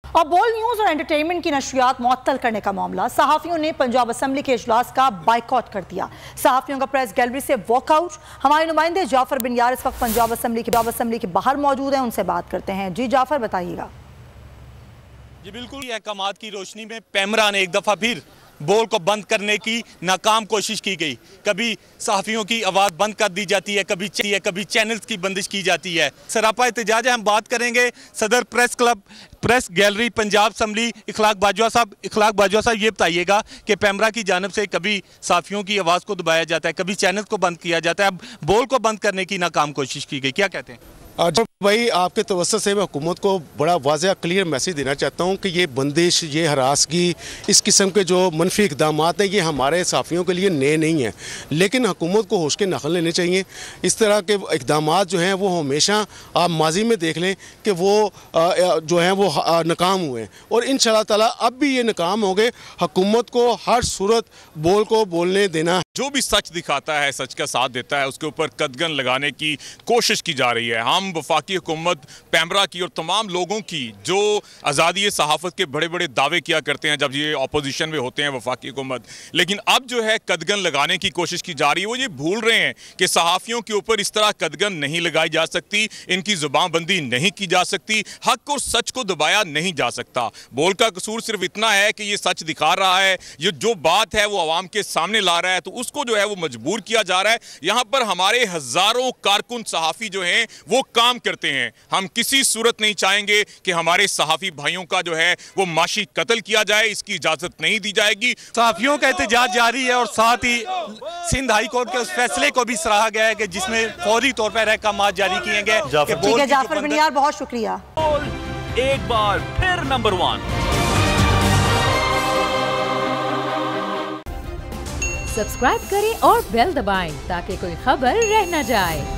और बोल न्यूज और एंटरटेनमेंट की नशरियात मुअत्तल करने का मामला। सहाफियों ने पंजाब असेंबली के इजलास का बाइकआउट कर दिया। सहाफियों का प्रेस गैलरी से वॉकआउट। हमारे नुमाइंदे जाफर बिन यार इस वक्त पंजाब असेंबली के बाहर मौजूद हैं, उनसे बात करते हैं। जी जाफर, बताइएगा। जी बिल्कुल, अहकामात की रोशनी में पैमरा ने एक दफ़ा फिर बोल को बंद करने की नाकाम कोशिश की गई। कभी सहाफ़ियों की आवाज़ बंद कर दी जाती है, कभी चैनल्स की बंदिश की जाती है। सरापा एहतजाज है। हम बात करेंगे सदर press club press gallery Punjab assembly Ikhlaq Bajwa साहब, ये बताइएगा कि पैमरा की जानिब से कभी सहाफ़ियों की आवाज़ को दबाया जाता है, कभी चैनल को बंद किया जाता है, अब बोल को बंद करने की नाकाम कोशिश की गई, क्या कहते हैं? आज भाई आपके तवज्जो से मैं हुकूमत को बड़ा वाज़ेह क्लियर मैसेज देना चाहता हूँ कि ये बंदिश, ये हरासगी, इस किस्म के जो मनफी इक़दाम हैं ये हमारे सहाफ़ियों के लिए नए नहीं हैं, लेकिन हुकूमत को होश के नखल लेने चाहिए। इस तरह के इक़दाम जो हैं वो हमेशा आप माजी में देख लें कि वो जो हैं वो नाकाम हुए और इंशाअल्लाह ताला अब भी ये नाकाम हो गए। हुकूमत को हर सूरत बोल को बोलने देना। जो भी सच दिखाता है, सच का साथ देता है, उसके ऊपर कदगन लगाने की कोशिश की जा रही है। हम वफाकी हुकूमत पैमरा की और तमाम लोगों की जो आज़ादी सहाफ़त के बड़े बड़े दावे किया करते हैं जब ये अपोजिशन में होते हैं वफाकी हुकूमत, लेकिन अब जो है कदगन लगाने की कोशिश की जा रही है। वो ये भूल रहे हैं कि सहाफ़ियों के ऊपर इस तरह कदगन नहीं लगाई जा सकती, इनकी ज़ुबानबंदी नहीं की जा सकती, हक और सच को दबाया नहीं जा सकता। बोल का कसूर सिर्फ इतना है कि ये सच दिखा रहा है, ये जो बात है वो आवाम के सामने ला रहा है, तो उसको जो है वो मजबूर किया जा रहा है। यहाँ पर हमारे हजारों कारकुन सहाफ़ी जो हैं वो काम करते हैं। हम किसी सूरत नहीं चाहेंगे कि हमारे सहाफ़ी भाइयों का जो है वो माशी कत्ल किया जाए, इसकी इजाजत नहीं दी जाएगी। सहाफ़ियों का एहतजाज जारी है और साथ ही सिंध हाई कोर्ट के उस फैसले को भी सराहा गया है कि जिसमें फौरी तौर पर अहकामात जारी किए गए। ठीक है जाफर बिन यार, बहुत शुक्रिया। एक बार फिर नंबर 1 सब्सक्राइब करें और बेल दबाएं ताकि कोई खबर रह न जाए।